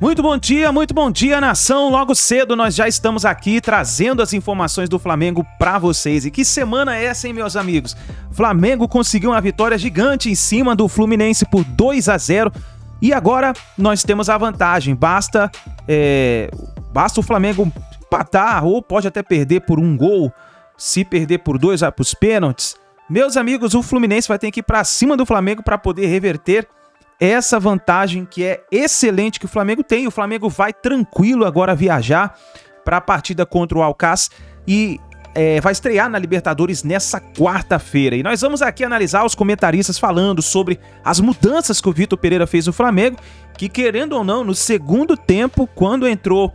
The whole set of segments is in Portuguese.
Muito bom dia, nação. Logo cedo nós já estamos aqui trazendo as informações do Flamengo para vocês. E que semana é essa, hein, meus amigos? Flamengo conseguiu uma vitória gigante em cima do Fluminense por 2-0 e agora nós temos a vantagem. Basta o Flamengo empatar ou pode até perder por um gol. Se perder por 2, vai para os pênaltis. Meus amigos, o Fluminense vai ter que ir para cima do Flamengo para poder reverter essa vantagem que é excelente que o Flamengo tem. O Flamengo vai tranquilo agora viajar para a partida contra o Alcas e vai estrear na Libertadores nessa quarta-feira. E nós vamos aqui analisar os comentaristas falando sobre as mudanças que o Vitor Pereira fez no Flamengo, que querendo ou não, no segundo tempo, quando entrou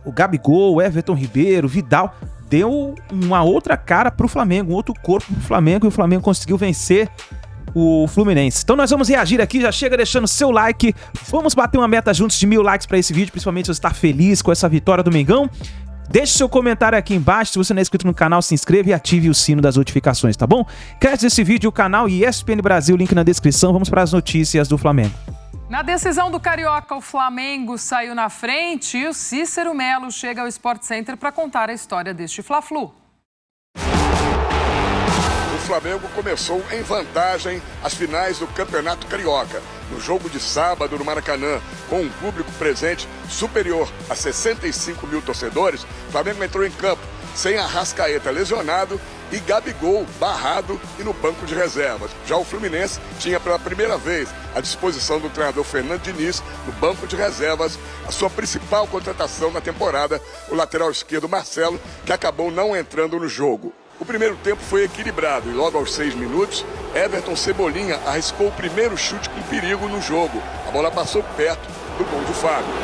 o Gabigol, o Everton Ribeiro, o Vidal, deu uma outra cara para o Flamengo, um outro corpo para o Flamengo, e o Flamengo conseguiu vencer o Fluminense. Então nós vamos reagir aqui, já chega deixando seu like, vamos bater uma meta juntos de 1000 likes para esse vídeo, principalmente se você está feliz com essa vitória do Mengão. Deixe seu comentário aqui embaixo, se você não é inscrito no canal, se inscreva e ative o sino das notificações, tá bom? Crédito desse vídeo, o canal e ESPN Brasil, link na descrição. Vamos para as notícias do Flamengo. Na decisão do Carioca, o Flamengo saiu na frente e o Cícero Melo chega ao Sport Center para contar a história deste Fla-Flu. O Flamengo começou em vantagem as finais do Campeonato Carioca. No jogo de sábado no Maracanã, com um público presente superior a 65 mil torcedores, o Flamengo entrou em campo sem Arrascaeta lesionado e Gabigol barrado e no banco de reservas. Já o Fluminense tinha pela primeira vez à disposição do treinador Fernando Diniz, no banco de reservas, a sua principal contratação na temporada, o lateral esquerdo Marcelo, que acabou não entrando no jogo. O primeiro tempo foi equilibrado e logo aos 6 minutos, Everton Cebolinha arriscou o primeiro chute com perigo no jogo. A bola passou perto do gol de Fábio.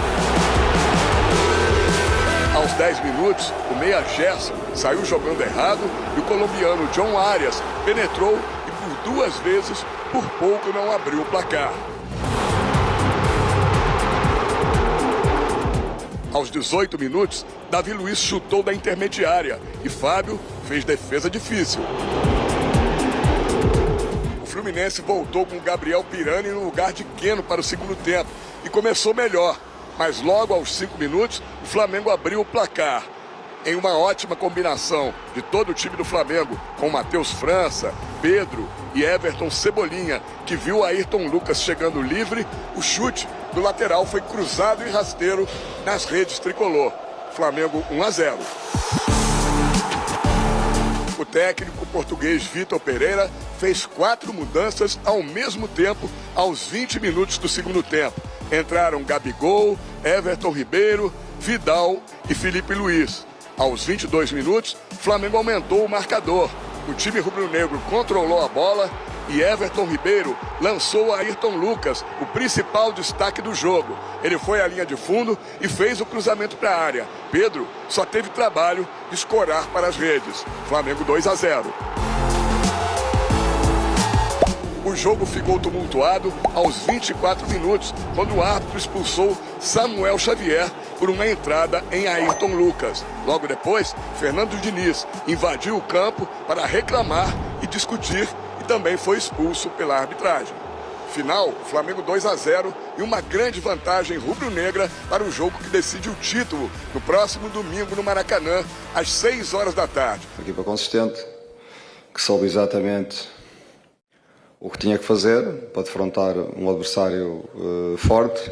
Aos 10 minutos, o meia Gerson saiu jogando errado e o colombiano John Arias penetrou e por 2 vezes, por pouco não abriu o placar. Aos 18 minutos, Davi Luiz chutou da intermediária e Fábio fez defesa difícil. O Fluminense voltou com Gabriel Pirani no lugar de Keno para o segundo tempo e começou melhor. Mas logo aos 5 minutos, o Flamengo abriu o placar. Em uma ótima combinação de todo o time do Flamengo, com Matheus França, Pedro e Everton Cebolinha, que viu Ayrton Lucas chegando livre, o chute do lateral foi cruzado e rasteiro nas redes tricolor. Flamengo 1-0. O técnico português Vitor Pereira fez 4 mudanças ao mesmo tempo aos 20 minutos do segundo tempo. Entraram Gabigol, Everton Ribeiro, Vidal e Felipe Luiz. Aos 22 minutos, Flamengo aumentou o marcador. O time rubro-negro controlou a bola e Everton Ribeiro lançou a Ayrton Lucas, o principal destaque do jogo. Ele foi à linha de fundo e fez o cruzamento para a área. Pedro só teve trabalho de escorar para as redes. Flamengo 2-0. O jogo ficou tumultuado aos 24 minutos, quando o árbitro expulsou Samuel Xavier por uma entrada em Ayrton Lucas. Logo depois, Fernando Diniz invadiu o campo para reclamar e discutir e também foi expulso pela arbitragem. Final, Flamengo 2-0 e uma grande vantagem rubro-negra para o jogo que decide o título no próximo domingo no Maracanã, às 6 horas da tarde. Uma equipa consistente, que soube exatamente o que tinha que fazer para defrontar um adversário forte,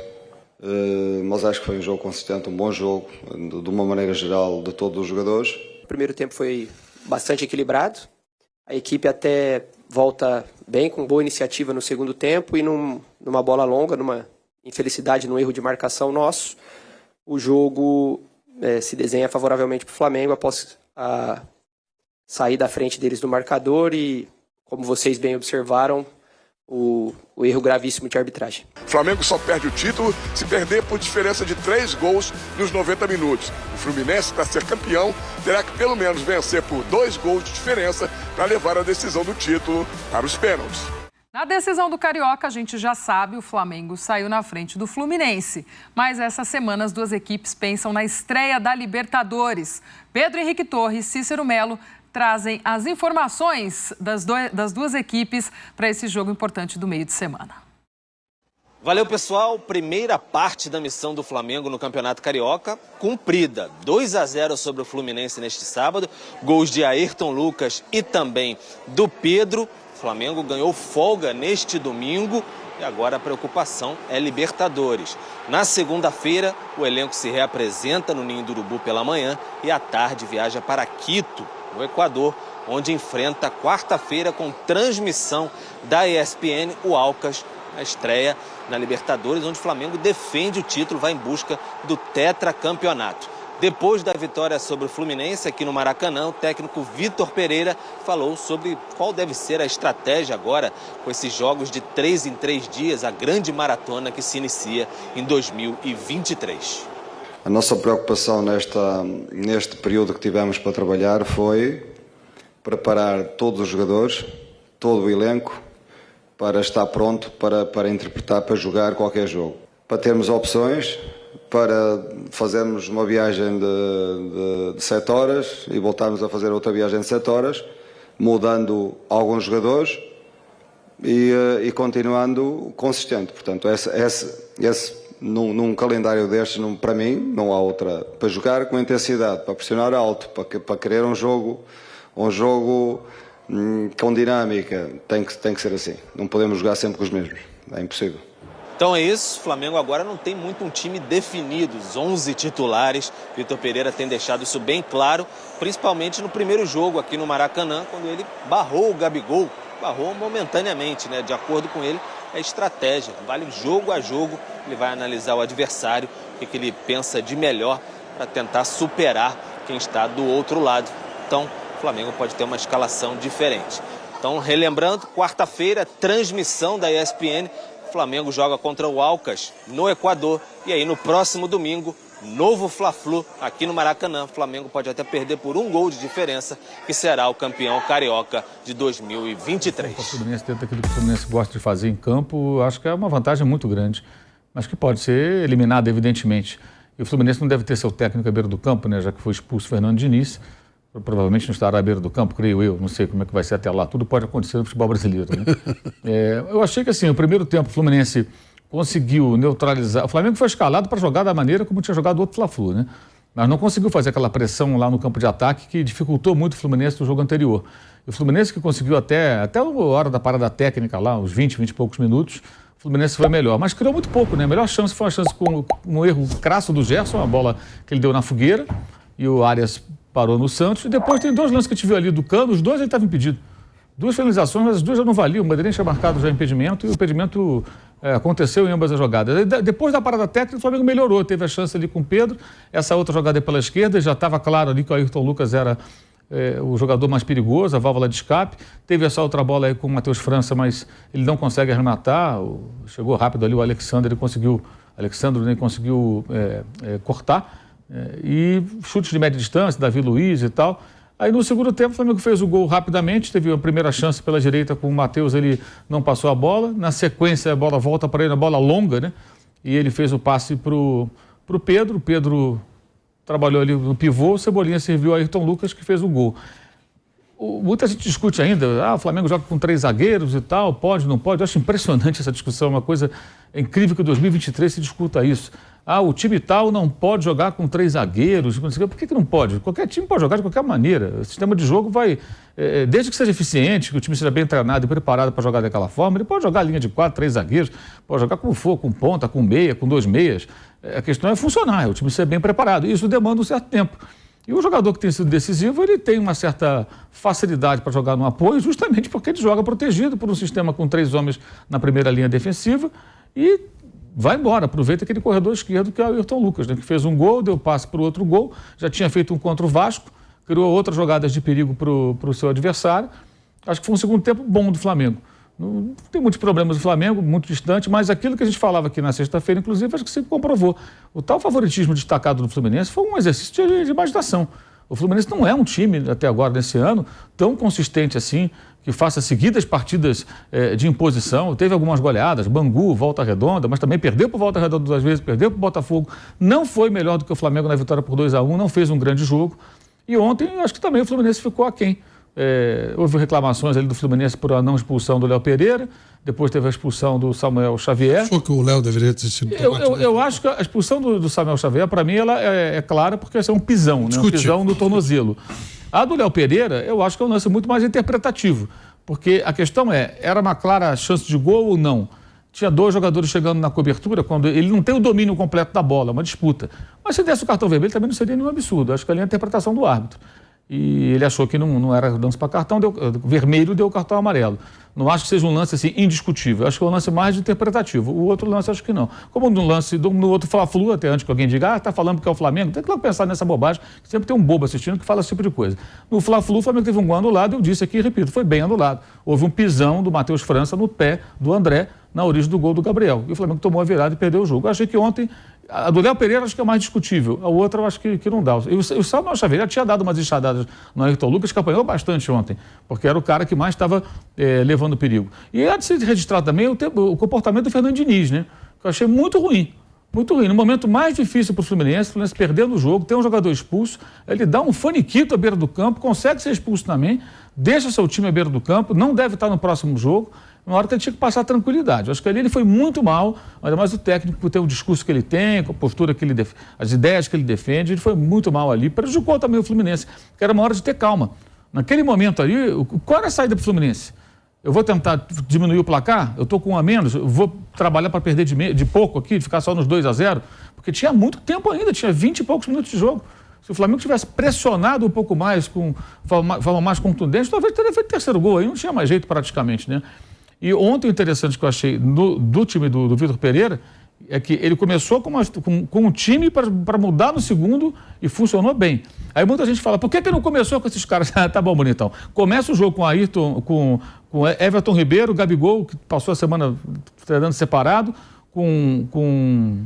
mas acho que foi um jogo consistente, um bom jogo, de uma maneira geral, de todos os jogadores. O primeiro tempo foi bastante equilibrado, a equipe até volta bem, com boa iniciativa no segundo tempo e numa bola longa, numa infelicidade, num erro de marcação nosso, o jogo se desenha favoravelmente para o Flamengo após sair da frente deles do marcador e, como vocês bem observaram, o erro gravíssimo de arbitragem. Flamengo só perde o título se perder por diferença de 3 gols nos 90 minutos. O Fluminense, para ser campeão, terá que pelo menos vencer por 2 gols de diferença para levar a decisão do título para os pênaltis. Na decisão do Carioca, a gente já sabe, o Flamengo saiu na frente do Fluminense. Mas essa semana as duas equipes pensam na estreia da Libertadores. Pedro Henrique Torres e Cícero Melo trazem as informações das duas equipes para esse jogo importante do meio de semana. Valeu, pessoal. Primeira parte da missão do Flamengo no Campeonato Carioca cumprida. 2-0 sobre o Fluminense neste sábado. Gols de Ayrton Lucas e também do Pedro. O Flamengo ganhou folga neste domingo e agora a preocupação é Libertadores. Na segunda-feira, o elenco se reapresenta no Ninho do Urubu pela manhã e à tarde viaja para Quito, no Equador, onde enfrenta quarta-feira com transmissão da ESPN o Alcas, a estreia na Libertadores, onde o Flamengo defende o título, vai em busca do tetracampeonato. Depois da vitória sobre o Fluminense aqui no Maracanã, o técnico Vitor Pereira falou sobre qual deve ser a estratégia agora com esses jogos de 3 em 3 dias, a grande maratona que se inicia em 2023. A nossa preocupação neste período que tivemos para trabalhar foi preparar todos os jogadores, todo o elenco, para estar pronto para interpretar, para jogar qualquer jogo. Para termos opções, para fazermos uma viagem de 7 horas e voltarmos a fazer outra viagem de 7 horas, mudando alguns jogadores e continuando consistente. Portanto, num calendário destes, para mim, não há outra. Para jogar com intensidade, para pressionar alto, para querer um jogo com dinâmica, tem que ser assim. Não podemos jogar sempre com os mesmos. É impossível. Então é isso, o Flamengo agora não tem muito um time definido, os 11 titulares. Vitor Pereira tem deixado isso bem claro, principalmente no primeiro jogo aqui no Maracanã, quando ele barrou o Gabigol, barrou momentaneamente, né? De acordo com ele, é estratégia, vale jogo a jogo, ele vai analisar o adversário, o que ele pensa de melhor para tentar superar quem está do outro lado. Então, o Flamengo pode ter uma escalação diferente. Então, relembrando, quarta-feira, transmissão da ESPN, o Flamengo joga contra o Alcas no Equador. E aí, no próximo domingo, novo Fla-Flu aqui no Maracanã. O Flamengo pode até perder por 1 gol de diferença, que será o campeão carioca de 2023. O Fluminense, dentro daquilo que o Fluminense gosta de fazer em campo, acho que é uma vantagem muito grande, mas que pode ser eliminada, evidentemente. E o Fluminense não deve ter seu técnico à beira do campo, né, já que foi expulso o Fernando Diniz. Provavelmente não estará à beira do campo, creio eu. Não sei como é que vai ser até lá. Tudo pode acontecer no futebol brasileiro, né? Eu achei que, assim, o primeiro tempo o Fluminense conseguiu neutralizar. O Flamengo foi escalado para jogar da maneira como tinha jogado o outro Fla-Flu, né? Mas não conseguiu fazer aquela pressão lá no campo de ataque que dificultou muito o Fluminense no jogo anterior. E o Fluminense que conseguiu até a hora da parada técnica lá, uns 20 e poucos minutos, o Fluminense foi melhor. Mas criou muito pouco, né? A melhor chance foi uma chance com um erro crasso do Gerson, uma bola que ele deu na fogueira, e o Arias parou no Santos. E depois tem 2 lances que a gente viu ali do Cano, os 2 ele estava impedido. 2 finalizações, mas as 2 já não valiam. O Bandeirinha tinha marcado já impedimento e o impedimento aconteceu em ambas as jogadas. Depois da parada técnica, o Flamengo melhorou, teve a chance ali com o Pedro. Essa outra jogada pela esquerda, já estava claro ali que o Ayrton Lucas era o jogador mais perigoso, a válvula de escape. Teve essa outra bola aí com o Matheus França, mas ele não consegue arrematar. Chegou rápido ali o Alexandre, ele conseguiu cortar. E chutes de média distância, Davi Luiz e tal. Aí no segundo tempo o Flamengo fez o gol rapidamente, teve a primeira chance pela direita com o Matheus, ele não passou a bola. Na sequência a bola volta para ele, a bola longa, né? E ele fez o passe pro Pedro. O Pedro trabalhou ali no pivô, o Cebolinha serviu a Ayrton Lucas, que fez o gol. Muita gente discute ainda, o Flamengo joga com 3 zagueiros e tal, pode, não pode. Eu acho impressionante essa discussão, uma coisa incrível que em 2023 se discuta isso. O time tal não pode jogar com 3 zagueiros. Por que não pode? Qualquer time pode jogar de qualquer maneira. O sistema de jogo vai, desde que seja eficiente, que o time seja bem treinado e preparado para jogar daquela forma, ele pode jogar a linha de 4, 3 zagueiros, pode jogar como for, com ponta, com meia, com 2 meias. A questão é funcionar, o time ser bem preparado. Isso demanda um certo tempo. E o jogador que tem sido decisivo, ele tem uma certa facilidade para jogar no apoio, justamente porque ele joga protegido por um sistema com 3 homens na primeira linha defensiva e vai embora, aproveita aquele corredor esquerdo que é o Ayrton Lucas, né, que fez um gol, deu passe para o outro gol, já tinha feito um contra o Vasco, criou outras jogadas de perigo para o seu adversário. Acho que foi um segundo tempo bom do Flamengo. Não tem muitos problemas do Flamengo, muito distante, mas aquilo que a gente falava aqui na sexta-feira, inclusive, acho que se comprovou. O tal favoritismo destacado do Fluminense foi um exercício de imaginação. O Fluminense não é um time, até agora, nesse ano, tão consistente assim, que faça seguidas partidas de imposição. Teve algumas goleadas, Bangu, Volta Redonda, mas também perdeu por Volta Redonda 2 vezes, perdeu por Botafogo. Não foi melhor do que o Flamengo na vitória por 2-1, não fez um grande jogo. E ontem, acho que também o Fluminense ficou aquém. Houve reclamações ali do Fluminense por a não expulsão do Léo Pereira, depois teve a expulsão do Samuel Xavier. Achou que o Léo deveria ter sido... Eu acho que a expulsão do Samuel Xavier, para mim, ela é clara porque é um pisão, né? Um pisão no tornozelo. A do Léo Pereira, eu acho que é um lance muito mais interpretativo, porque a questão era uma clara chance de gol ou não? Tinha 2 jogadores chegando na cobertura, quando ele não tem o domínio completo da bola, uma disputa. Mas se desse o cartão vermelho também não seria nenhum absurdo. Acho que ali é a interpretação do árbitro. E ele achou que não era lance para cartão, vermelho, deu o cartão amarelo. Não acho que seja um lance assim indiscutível. Acho que é um lance mais interpretativo. O outro lance acho que não. Como no lance, no outro Fla-Flu, até antes que alguém diga, tá falando porque é o Flamengo, tem que logo pensar nessa bobagem, que sempre tem um bobo assistindo que fala esse tipo de coisa. No Fla-Flu, o Flamengo teve um gol anulado, eu disse aqui e repito, foi bem anulado. Houve um pisão do Matheus França no pé do André, na origem do gol do Gabriel. E o Flamengo tomou a virada e perdeu o jogo. Eu achei que ontem, a do Léo Pereira acho que é mais discutível. A outra eu acho que não dá. E o Samuel Xavier já tinha dado umas enxadadas no Ayrton Lucas, que apanhou bastante ontem, porque era o cara que mais estava levando perigo. E há de se registrar também o comportamento do Fernando Diniz, né? Que eu achei muito ruim. Muito ruim. No momento mais difícil para o Fluminense perdendo o jogo, tem um jogador expulso, ele dá um faniquito à beira do campo, consegue ser expulso também, deixa seu time à beira do campo, não deve estar no próximo jogo. Na hora que ele tinha que passar tranquilidade. Eu acho que ali ele foi muito mal, ainda mais o técnico por ter o discurso que ele tem, com a postura que ele as ideias que ele defende, ele foi muito mal ali. Prejudicou também o Fluminense, que era uma hora de ter calma. Naquele momento ali, qual era a saída para o Fluminense? Eu vou tentar diminuir o placar, eu estou com 1 a menos, eu vou trabalhar para perder de pouco aqui, de ficar só nos 2-0, porque tinha muito tempo ainda, tinha 20 e poucos minutos de jogo. Se o Flamengo tivesse pressionado um pouco mais, com forma mais contundente, talvez teria feito 3º gol, aí não tinha mais jeito praticamente, né? E ontem o interessante que eu achei do time do Vitor Pereira é que ele começou com um time para mudar no segundo e funcionou bem. Aí muita gente fala, por que não começou com esses caras? Tá bom, bonitão. Começa o jogo com Ayrton, com Everton Ribeiro, Gabigol, que passou a semana treinando separado, com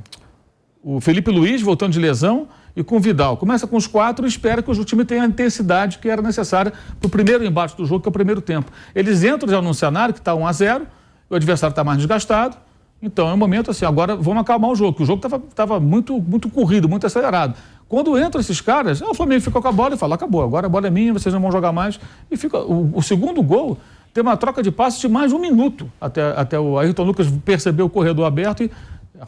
o Felipe Luiz voltando de lesão e com o Vidal. Começa com os 4 e espera que o time tenha a intensidade que era necessária para o primeiro embate do jogo, que é o primeiro tempo. Eles entram já num cenário que está 1-0, o adversário está mais desgastado, então é um momento assim, agora vamos acalmar o jogo, porque o jogo estava muito, muito corrido, muito acelerado. Quando entram esses caras, o Flamengo fica com a bola e fala, acabou, agora a bola é minha, vocês não vão jogar mais. E fica o segundo gol, tem uma troca de passes de mais de 1 minuto, até o Ayrton Lucas perceber o corredor aberto e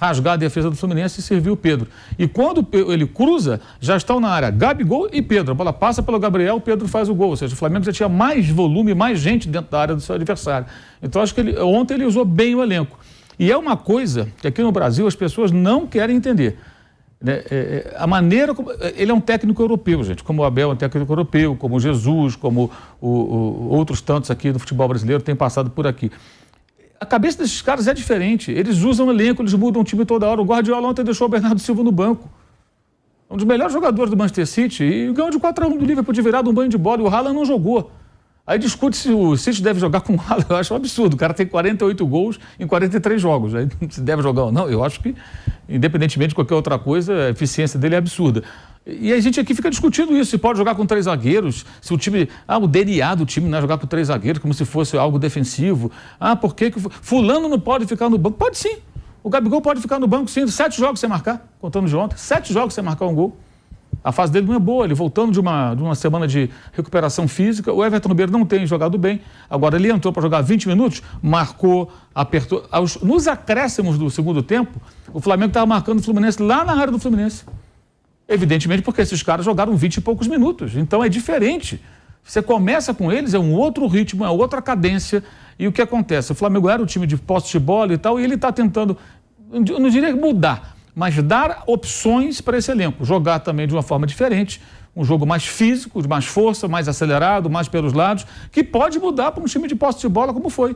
rasgar a defesa do Fluminense e servir o Pedro. E quando ele cruza, já estão na área Gabigol e Pedro. A bola passa pelo Gabriel, o Pedro faz o gol. Ou seja, o Flamengo já tinha mais volume, mais gente dentro da área do seu adversário. Então, acho que ontem ele usou bem o elenco. E é uma coisa que aqui no Brasil as pessoas não querem entender. A maneira como... Ele é um técnico europeu, gente. Como o Abel é um técnico europeu, como o Jesus, como outros tantos aqui do futebol brasileiro têm passado por aqui. A cabeça desses caras é diferente. Eles usam elenco, eles mudam o time toda hora. O Guardiola ontem deixou o Bernardo Silva no banco. Um dos melhores jogadores do Manchester City e ganhou de 4-1 do Liverpool de virada, um banho de bola, e o Haaland não jogou. Aí discute se o City deve jogar com o Haaland. Eu acho um absurdo. O cara tem 48 gols em 43 jogos. Aí se deve jogar ou não, eu acho que, independentemente de qualquer outra coisa, a eficiência dele é absurda. E a gente aqui fica discutindo isso, se pode jogar com 3 zagueiros, se o time... o DNA do time não é jogar com 3 zagueiros, como se fosse algo defensivo. Por que fulano não pode ficar no banco? Pode sim. O Gabigol pode ficar no banco sim, 7 jogos sem marcar, contando de ontem. 7 jogos sem marcar um gol. A fase dele não é boa, ele voltando de uma semana de recuperação física. O Everton Ribeiro não tem jogado bem. Agora ele entrou para jogar 20 minutos, marcou, apertou. Nos acréscimos do segundo tempo, o Flamengo estava marcando o Fluminense lá na área do Fluminense. Evidentemente porque esses caras jogaram 20 e poucos minutos. Então é diferente. Você começa com eles, é um outro ritmo, é outra cadência. E o que acontece? O Flamengo era um time de posse de bola e tal, e ele está tentando, eu não diria mudar, mas dar opções para esse elenco. Jogar também de uma forma diferente, um jogo mais físico, de mais força, mais acelerado, mais pelos lados, que pode mudar para um time de posse de bola como foi.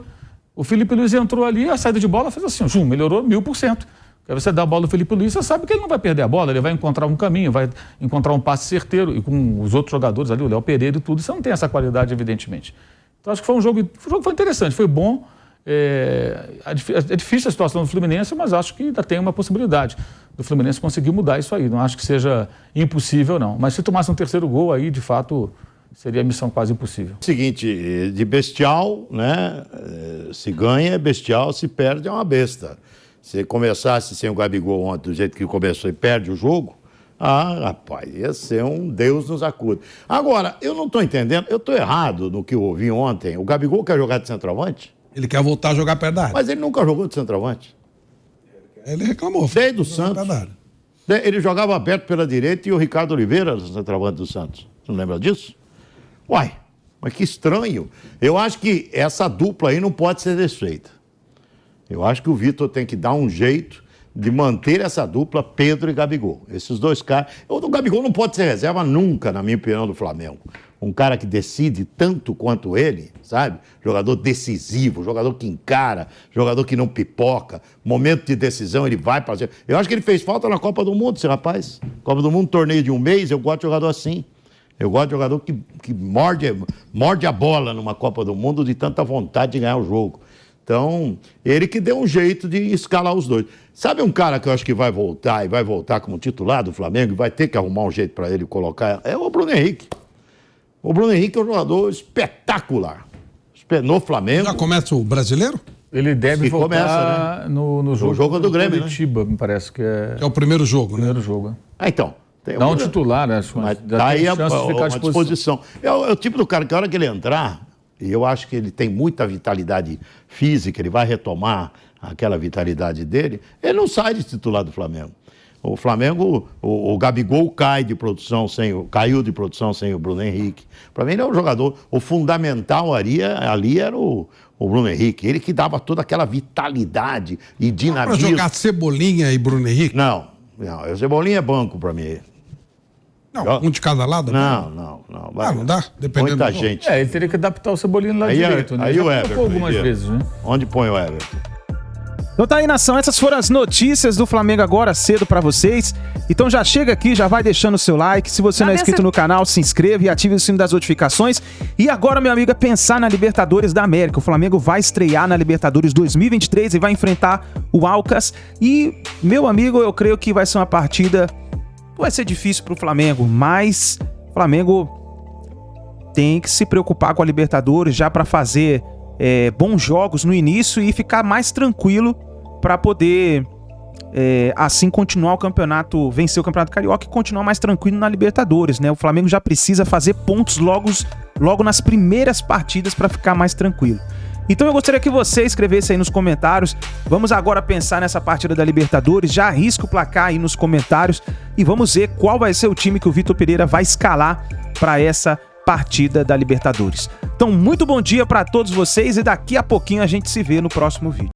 O Felipe Luiz entrou ali, a saída de bola fez assim, melhorou 1000%. Aí você dá a bola ao Felipe Luiz, você sabe que ele não vai perder a bola, ele vai encontrar um caminho, vai encontrar um passe certeiro, e com os outros jogadores ali, o Léo Pereira e tudo, você não tem essa qualidade, evidentemente. Então acho que foi um jogo foi interessante, foi bom. É difícil a situação do Fluminense, mas acho que ainda tem uma possibilidade do Fluminense conseguir mudar isso aí. Não acho que seja impossível, não. Mas se tomasse um 3º gol, aí, de fato, seria a missão quase impossível. Seguinte, de bestial, né? Se ganha é bestial, se perde é uma besta. Se começasse sem o Gabigol ontem, do jeito que começou, e perde o jogo, Ah, rapaz, ia ser um Deus nos acuda. Agora, eu não estou entendendo, eu estou errado no que eu ouvi ontem. O Gabigol quer jogar de centroavante? Ele quer voltar a jogar perto da área. Mas ele nunca jogou de centroavante. Ele reclamou. Desde o Santos. Ele jogava aberto pela direita e o Ricardo Oliveira era o centroavante do Santos. Você não lembra disso? Uai, mas que estranho. Eu acho que essa dupla aí não pode ser desfeita. Eu acho que o Vitor tem que dar um jeito de manter essa dupla Pedro e Gabigol. Esses dois caras... O Gabigol não pode ser reserva nunca, na minha opinião, do Flamengo. Um cara que decide tanto quanto ele, sabe? Jogador decisivo, jogador que encara, jogador que não pipoca. Momento de decisão, ele vai fazer. Eu acho que ele fez falta na Copa do Mundo, esse rapaz. Copa do Mundo, torneio de um mês, eu gosto de jogador assim. Eu gosto de jogador que morde a bola numa Copa do Mundo de tanta vontade de ganhar o jogo. Então, ele que deu um jeito de escalar os dois. Sabe um cara que eu acho que vai voltar e vai voltar como titular do Flamengo e vai ter que arrumar um jeito para ele colocar? É o Bruno Henrique. O Bruno Henrique é um jogador espetacular. No Flamengo. Já começa o brasileiro? Ele deve voltar começa, né? no jogo do Grêmio, Curitiba, me parece que é. É o primeiro jogo, né? Primeiro jogo. Ah, então. Não um titular, né? Mas tá aí a disposição. É o tipo do cara que a hora que ele entrar, e eu acho que ele tem muita vitalidade física, ele vai retomar aquela vitalidade dele, ele não sai de titular do Flamengo. O Flamengo, o Gabigol caiu de produção sem o Bruno Henrique. Para mim ele é um jogador, o fundamental ali era o Bruno Henrique, ele que dava toda aquela vitalidade e dinamismo. Para jogar Cebolinha e Bruno Henrique? Não, o Cebolinha é banco para mim. Não, um de cada lado? Não. Não dá? Dependendo muita gente. Ele teria que adaptar o Cebolinha no lado direito, né? Aí o Everton. Algumas vezes, né? Onde põe o Everton? Então tá aí, nação, essas foram as notícias do Flamengo agora cedo pra vocês. Então já chega aqui, já vai deixando o seu like. Se você não é inscrito no canal, se inscreva e ative o sino das notificações. E agora, meu amigo, é pensar na Libertadores da América. O Flamengo vai estrear na Libertadores 2023 e vai enfrentar o Alcas. E, meu amigo, eu creio que vai ser uma partida... Vai ser difícil pro Flamengo, mas o Flamengo tem que se preocupar com a Libertadores já pra fazer bons jogos no início e ficar mais tranquilo para poder assim continuar o campeonato, vencer o Campeonato Carioca e continuar mais tranquilo na Libertadores, né? O Flamengo já precisa fazer pontos logo nas primeiras partidas para ficar mais tranquilo. Então eu gostaria que você escrevesse aí nos comentários. Vamos agora pensar nessa partida da Libertadores, já arrisca o placar aí nos comentários e vamos ver qual vai ser o time que o Vitor Pereira vai escalar para essa partida da Libertadores. Então, muito bom dia para todos vocês e daqui a pouquinho a gente se vê no próximo vídeo.